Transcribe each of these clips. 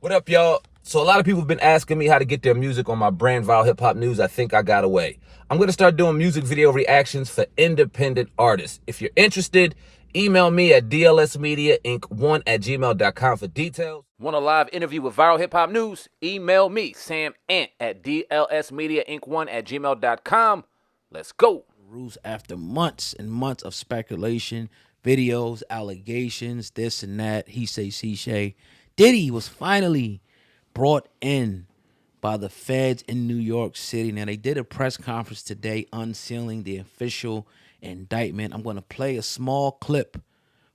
What up, y'all? So a lot of people have been asking me how to get their music on my brand Vile Hip Hop News. I think I got away. I'm going to start doing music video reactions for independent artists. If you're interested, email me at dlsmediainc1@gmail.com for details. Want a live interview with Viral Hip Hop News? Email me, Sam Ant, at dlsmediainc1@gmail.com. Let's go. Rules after months and months of speculation, videos, allegations, this and that, he say, she say. Diddy was finally brought in by the feds in New York City. Now, they did a press conference today unsealing the official indictment. I'm going to play a small clip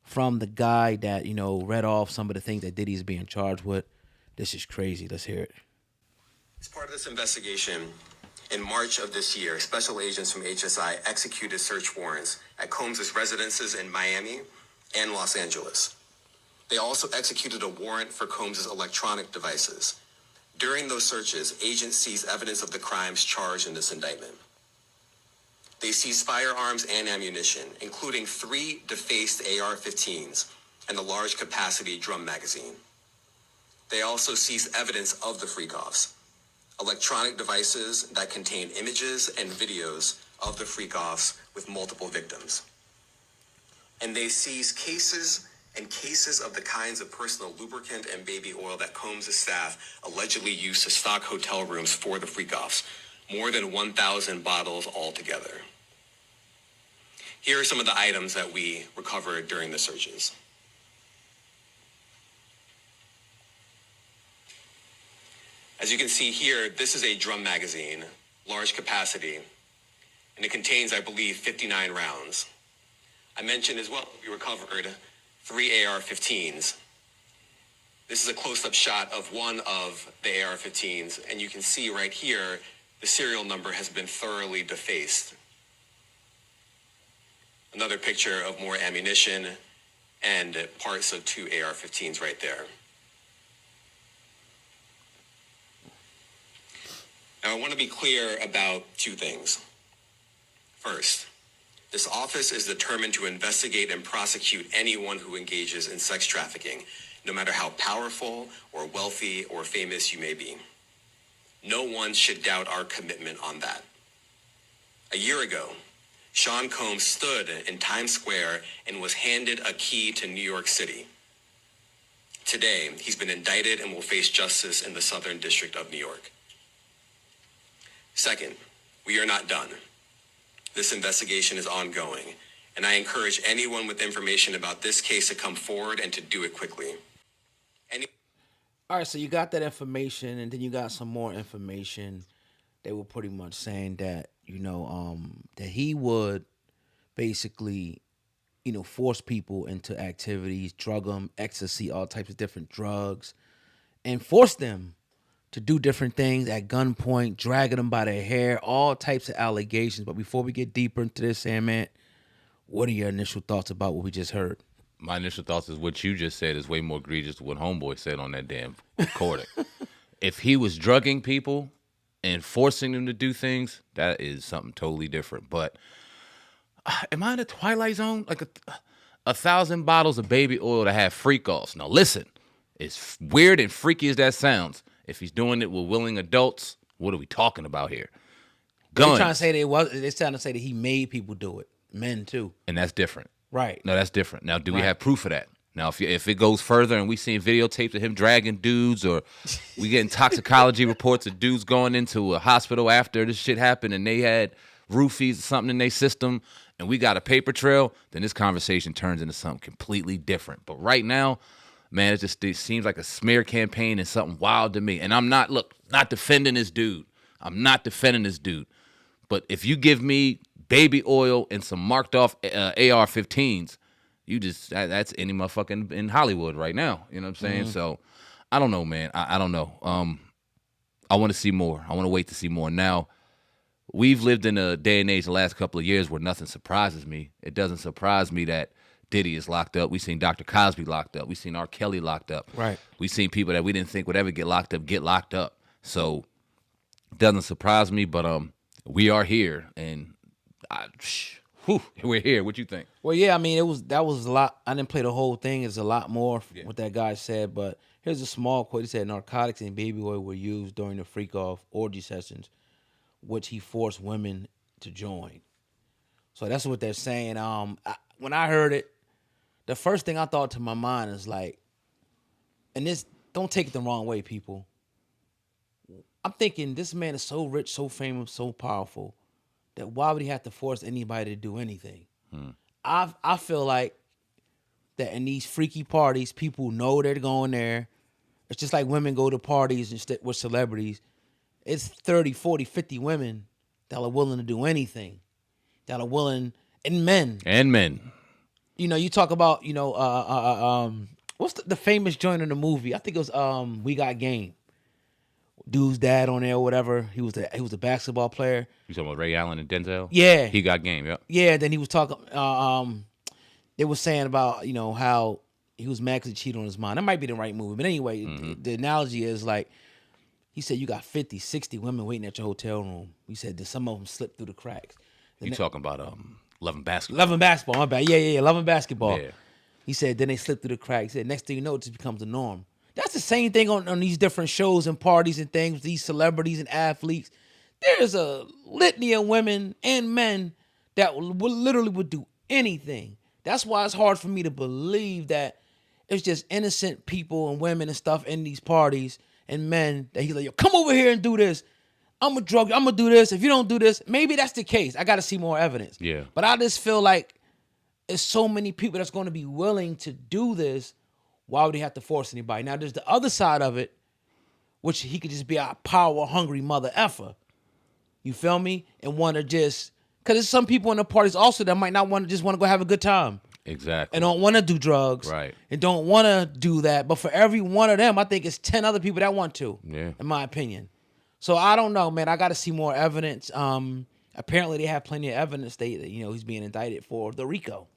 from the guy that, read off some of the things that Diddy's being charged with. This is crazy. Let's hear it. As part of this investigation, in March of this year, special agents from HSI executed search warrants at Combs' residences in Miami and Los Angeles. They also executed a warrant for Combs' electronic devices. During those searches, agents seized evidence of the crimes charged in this indictment. They seized firearms and ammunition, including 3 defaced AR-15s and a large capacity drum magazine. They also seized evidence of the freak-offs, electronic devices that contain images and videos of the freak-offs with multiple victims. And they seized cases of the kinds of personal lubricant and baby oil that Combs' staff allegedly used to stock hotel rooms for the freak-offs, more than 1,000 bottles altogether. Here are some of the items that we recovered during the searches. As you can see here, this is a drum magazine, large capacity, and it contains, I believe, 59 rounds. I mentioned as well, we recovered 3 AR-15s. This is a close-up shot of one of the AR-15s, and you can see right here, the serial number has been thoroughly defaced. Another picture of more ammunition and parts of 2 AR-15s right there. Now, I want to be clear about 2 things. First, this office is determined to investigate and prosecute anyone who engages in sex trafficking, no matter how powerful or wealthy or famous you may be. No one should doubt our commitment on that. A year ago, Sean Combs stood in Times Square and was handed a key to New York City. Today, he's been indicted and will face justice in the Southern District of New York. Second, we are not done. This investigation is ongoing, and I encourage anyone with information about this case to come forward and to do it quickly. All right, so you got that information, and then you got some more information. They were pretty much saying that, that he would basically, force people into activities, drug them, ecstasy, all types of different drugs, and force them to do different things at gunpoint, dragging them by their hair, all types of allegations. But before we get deeper into this, Sam Ant, what are your initial thoughts about what we just heard? My initial thoughts is what you just said is way more egregious than what Homeboy said on that damn recording. If he was drugging people and forcing them to do things, that is something totally different. But am I in the Twilight Zone? Like 1,000 bottles of baby oil that have freak-offs. Now listen, as weird and freaky as that sounds, if he's doing it with willing adults, what are we talking about here? Guns. They're trying to say they're trying to say that he made people do it, men too, and that's different. Right? No, that's different. Now, do we have proof of that? Now, if it goes further and we seeing videotapes of him dragging dudes, or we getting toxicology reports of dudes going into a hospital after this shit happened and they had roofies or something in their system, and we got a paper trail, then this conversation turns into something completely different. But right now, man, it seems like a smear campaign and something wild to me. And I'm not defending this dude. I'm not defending this dude. But if you give me baby oil and some marked off AR-15s, that's any motherfucking in Hollywood right now. You know what I'm saying? Mm-hmm. So I don't know, man. I don't know. I want to see more. I want to wait to see more. Now, we've lived in a day and age the last couple of years where nothing surprises me. It doesn't surprise me that Diddy is locked up. We've seen Dr. Cosby locked up. We've seen R. Kelly locked up. Right. We've seen people that we didn't think would ever get locked up. So it doesn't surprise me, but we are here, and we're here. What you think? Well, yeah, I mean, that was a lot. I didn't play the whole thing. It's a lot more what that guy said, but Here's a small quote. He said narcotics and baby oil were used during the freak-off orgy sessions, which he forced women to join. So that's what they're saying. When I heard it, the first thing I thought to my mind is like, and this, don't take it the wrong way, people. I'm thinking this man is so rich, so famous, so powerful, that why would he have to force anybody to do anything? I feel like that in these freaky parties, people know they're going there. It's just like women go to parties and with celebrities. It's 30, 40, 50 women that are willing to do anything. That are willing, and men. And men. You know, you talk about, what's the famous joint in the movie? I think it was We Got Game. Dude's dad on there or whatever. He was a basketball player. You talking about Ray Allen and Denzel? Yeah. He Got Game, yep. Yeah, then he was talking, they were saying about, how he was mad because he cheated on his mom. That might be the right movie. But anyway, the analogy is like, he said you got 50, 60 women waiting at your hotel room. He said that some of them slipped through the cracks. You talking about Loving Basketball. Loving Basketball, my bad. Yeah, Loving Basketball. Yeah. He said then they slipped through the cracks. He said next thing you know, it just becomes the norm. That's the same thing on these different shows and parties and things, these celebrities and athletes. There's a litany of women and men that literally would do anything. That's why it's hard for me to believe that it's just innocent people and women and stuff in these parties and men that he's like, yo, come over here and do this. I'm a drug. I'm gonna do this. If you don't do this, maybe that's the case. I got to see more evidence. Yeah. But I just feel like there's so many people that's going to be willing to do this. Why would he have to force anybody? Now, there's the other side of it, which he could just be a power-hungry mother effer. You feel me? And want to just, because there's some people in the parties also that might not want to go have a good time. Exactly. And don't want to do drugs. Right. And don't want to do that. But for every one of them, I think it's 10 other people that want to. Yeah. In my opinion. So I don't know, man. I got to see more evidence. Apparently, they have plenty of evidence that he's being indicted for the RICO.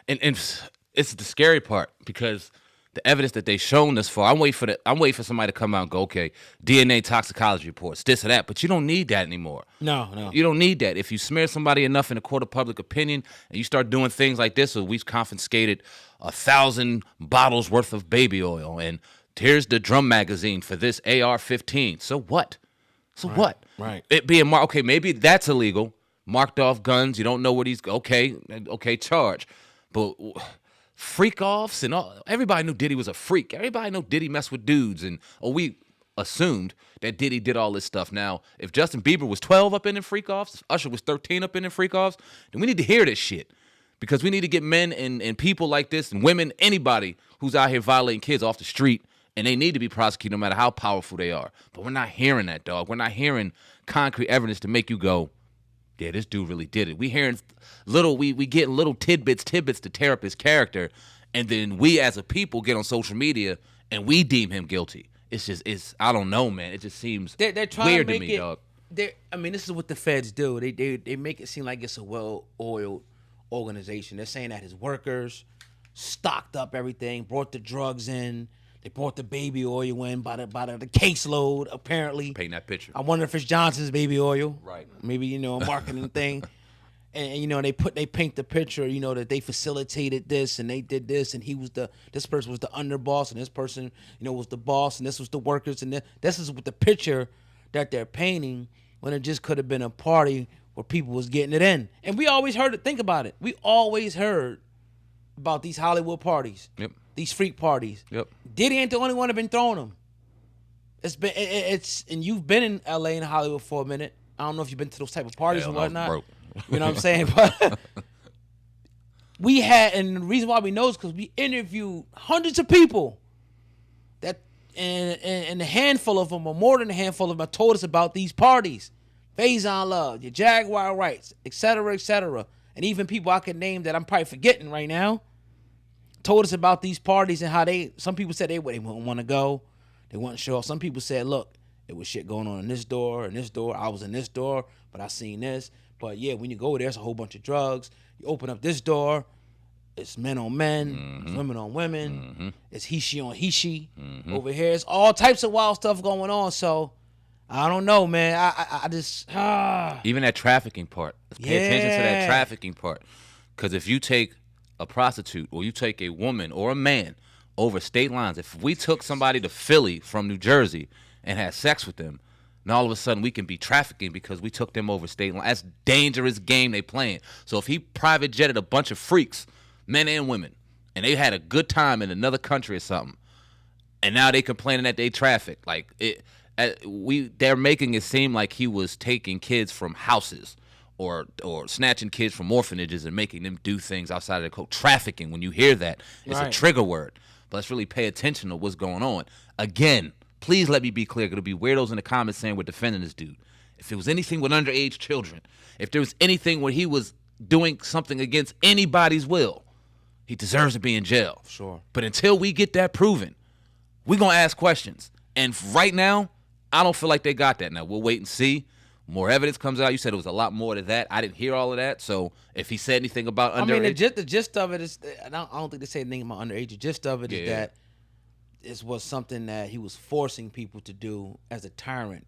And it's the scary part because the evidence that they shown us for, I'm waiting for somebody to come out and go, okay, DNA toxicology reports, this or that, but you don't need that anymore. No. You don't need that. If you smear somebody enough in a court of public opinion and you start doing things like this, we've confiscated 1,000 bottles worth of baby oil, and here's the drum magazine for this AR-15. So what? What? Right. It being marked, okay, maybe that's illegal. Marked off guns, you don't know where these, okay, charge. But freak offs and all, everybody knew Diddy was a freak. Everybody knew Diddy messed with dudes, and we assumed that Diddy did all this stuff. Now, if Justin Bieber was 12 up in them freak offs, if Usher was 13 up in them freak offs, then we need to hear this shit. Because we need to get men and people like this and women, anybody who's out here violating kids off the street, and they need to be prosecuted no matter how powerful they are. But we're not hearing that, dog. We're not hearing concrete evidence to make you go, yeah, this dude really did it. We hearing we getting little tidbits to tear up his character, and then we as a people get on social media and we deem him guilty. It's I don't know, man. It just seems they're trying weird to make me, it, dog. I mean, this is what the feds do. They make it seem like it's a well-oiled organization. They're saying that his workers stocked up everything, brought the drugs in. They brought the baby oil in by the caseload, apparently. Paint that picture. I wonder if it's Johnson's baby oil. Right. Maybe, a marketing thing. And they paint the picture, that they facilitated this and they did this, and this person was the underboss, and this person, was the boss, and this was the workers, and this is what the picture that they're painting, when it just could have been a party where people was getting it in. And we always heard it. Think about it. We always heard about these Hollywood parties. Yep. These freak parties. Yep. Diddy ain't the only one that been throwing them. And you've been in LA and Hollywood for a minute. I don't know if you've been to those type of parties or whatnot. Broke. You know what I'm saying? But we had, and the reason why we know is because we interviewed hundreds of people that, and a handful of them, or more than a handful of them, told us about these parties. Faison Love, your Jaguar Rights, et cetera, and even people I can name that I'm probably forgetting right now, told us about these parties and how some people said they wouldn't want to go. They wouldn't show up. Some people said, look, it was shit going on in this door and this door. I was in this door, but I seen this. But yeah, when you go there, it's a whole bunch of drugs. You open up this door, it's men on men, it's women on women, it's he-she on he-she. Over here, it's all types of wild stuff going on. So I don't know, man. I just even that trafficking part. Let's pay attention to that trafficking part. Because if you take a prostitute, or you take a woman or a man over state lines. If we took somebody to Philly from New Jersey and had sex with them, and all of a sudden we can be trafficking because we took them over state lines. That's dangerous game they playing. So if he private jetted a bunch of freaks, men and women, and they had a good time in another country or something, and now they complaining that they traffic, like they're making it seem like he was taking kids from houses or snatching kids from orphanages and making them do things outside of the code. Trafficking, when you hear that, it's a trigger word. But let's really pay attention to what's going on. Again, please let me be clear. There'll be weirdos in the comments saying we're defending this dude. If it was anything with underage children, if there was anything where he was doing something against anybody's will, he deserves to be in jail. Sure. But until we get that proven, we're going to ask questions. And right now, I don't feel like they got that. Now, we'll wait and see. More evidence comes out. You said it was a lot more to that. I didn't hear all of that. So if he said anything about underage. I mean, the gist of it is, I don't think they say anything about underage. The gist of it is that it was something that he was forcing people to do as a tyrant,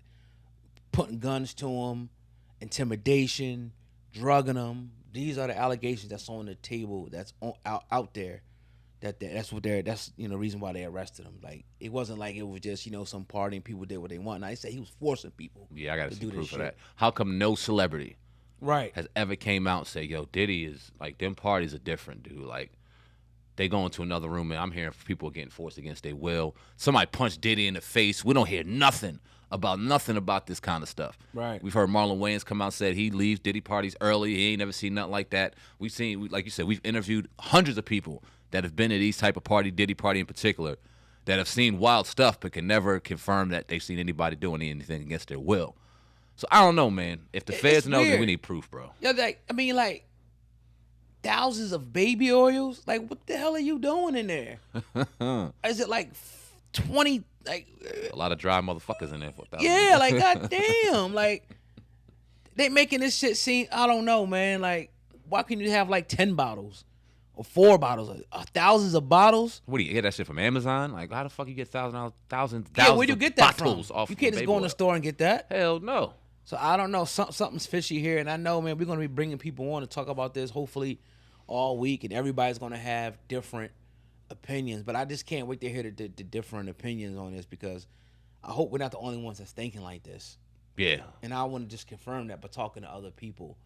putting guns to them, intimidation, drugging them. These are the allegations that's on the table, that's out there. That's the reason why they arrested him. Like, it wasn't like it was just, some party and people did what they want. Now, they say he was forcing people. Yeah, I got to see proof of that. How come no celebrity has ever came out and said, yo, Diddy is, like, them parties are different, dude. Like, they go into another room, and I'm hearing people getting forced against their will. Somebody punched Diddy in the face. We don't hear nothing about this kind of stuff. Right. We've heard Marlon Wayans come out and said he leaves Diddy parties early. He ain't never seen nothing like that. We've seen, like you said, we've interviewed hundreds of people that have been at these type of party, Diddy party in particular, that have seen wild stuff but can never confirm that they've seen anybody doing anything against their will. So I don't know, man. If the feds know, then we need proof, bro. Yeah, thousands of baby oils. Like, what the hell are you doing in there? Is it like 20? Like, a lot of dry motherfuckers in there for 1,000. Yeah, like, goddamn, like, they making this shit seem. I don't know, man. Like, why can't you have like 10 bottles? Or 4 bottles, thousands of bottles. What do you get that shit from Amazon? Like, how the fuck you get thousands? Yeah, where do you get that from? Off you can't just go in the store and get that. Hell no. So I don't know. Something's fishy here, and I know, man. We're gonna be bringing people on to talk about this hopefully all week, and everybody's gonna have different opinions. But I just can't wait to hear the different opinions on this, because I hope we're not the only ones that's thinking like this. Yeah. And I want to just confirm that by talking to other people.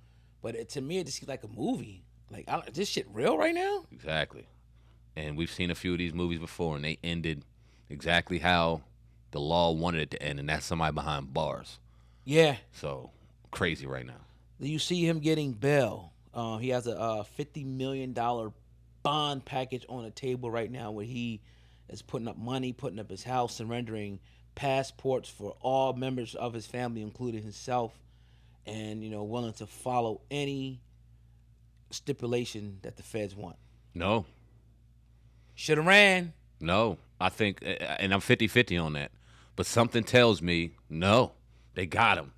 But to me, it just seems like a movie. Like, is this shit real right now? Exactly. And we've seen a few of these movies before, and they ended exactly how the law wanted it to end, and that's somebody behind bars. Yeah. So, crazy right now. You see him getting bail. He has a $50 million bond package on the table right now, where he is putting up money, putting up his house, surrendering passports for all members of his family, including himself, and, willing to follow any stipulation that the feds want. No. Should have ran. No. I think, and I'm 50-50 on that, but something tells me, no, they got him.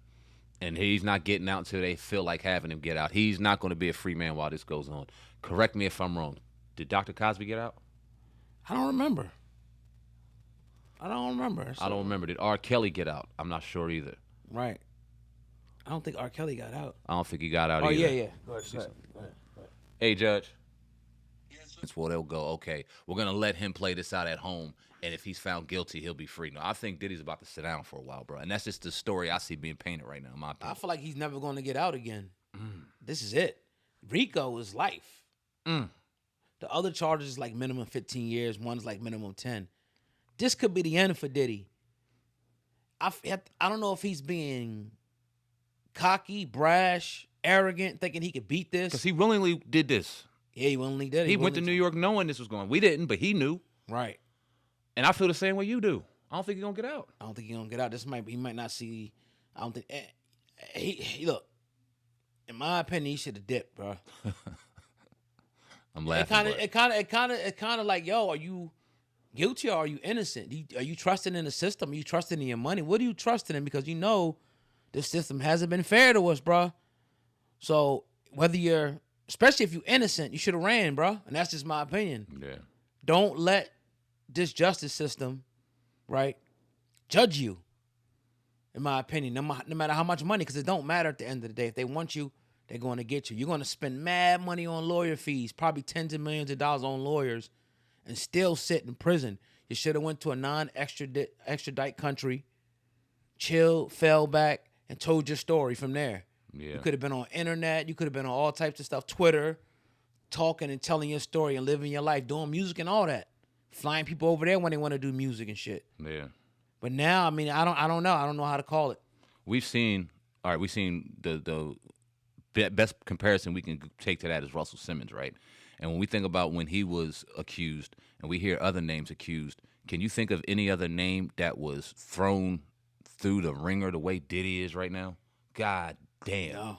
And he's not getting out until they feel like having him get out. He's not going to be a free man while this goes on. Correct me if I'm wrong. Did Dr. Cosby get out? I don't remember. So. I don't remember. Did R. Kelly get out? I'm not sure either. Right. I don't think R. Kelly got out. I don't think he got out either. Yeah. Go ahead. Hey, Judge. Yes, well, they'll go, okay, we're going to let him play this out at home, and if he's found guilty, he'll be free. No, I think Diddy's about to sit down for a while, bro. And that's just the story I see being painted right now, in my opinion. I feel like he's never going to get out again. This is it. RICO is life. The other charges is like minimum 15 years. One's like minimum 10. This could be the end for Diddy. I don't know if he's being cocky, brash, arrogant, thinking he could beat this. Because he willingly did this. Yeah, he willingly did it. He went to New York knowing this was going. We didn't, but he knew. Right. And I feel the same way you do. I don't think he's going to get out. I don't think he's going to get out. He might not see. I don't think. He look, in my opinion, he should have dipped, bro. I'm laughing. It kind of like, yo, are you guilty or are you innocent? Are you trusting in the system? Are you trusting in your money? What are you trusting in? Because this system hasn't been fair to us, bro. So especially if you're innocent, you should have ran, bro. And that's just my opinion. Yeah. Don't let this justice system, right, judge you, in my opinion, no matter how much money, because it don't matter at the end of the day. If they want you, they're going to get you. You're going to spend mad money on lawyer fees, probably tens of millions of dollars on lawyers, and still sit in prison. You should have went to a non-extradite country, chilled, fell back, and told your story from there. Yeah. You could have been on internet. You could have been on all types of stuff, Twitter, talking and telling your story and living your life, doing music and all that. Flying people over there when they want to do music and shit. Yeah. But now, I mean, I don't know. I don't know how to call it. We've seen the best comparison we can take to that is Russell Simmons, right? And when we think about when he was accused and we hear other names accused, can you think of any other name that was thrown through the ringer the way Diddy is right now? God damn. No.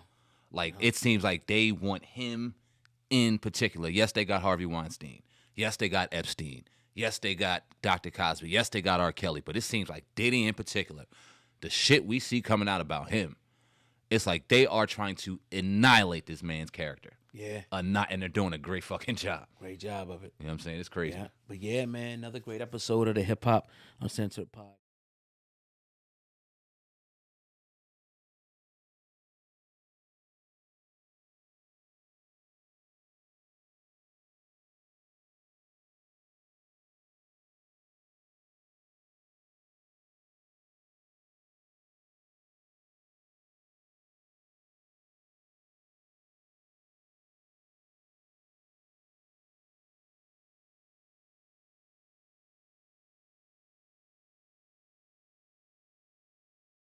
It seems like they want him in particular. Yes, they got Harvey Weinstein. Yes, they got Epstein. Yes, they got Dr. Cosby. Yes, they got R. Kelly. But it seems like Diddy in particular, the shit we see coming out about him, it's like they are trying to annihilate this man's character. Yeah. And they're doing a great fucking job. Great job of it. You know what I'm saying? It's crazy. Yeah. But yeah, man, another great episode of the Hip Hop Uncensored Pod.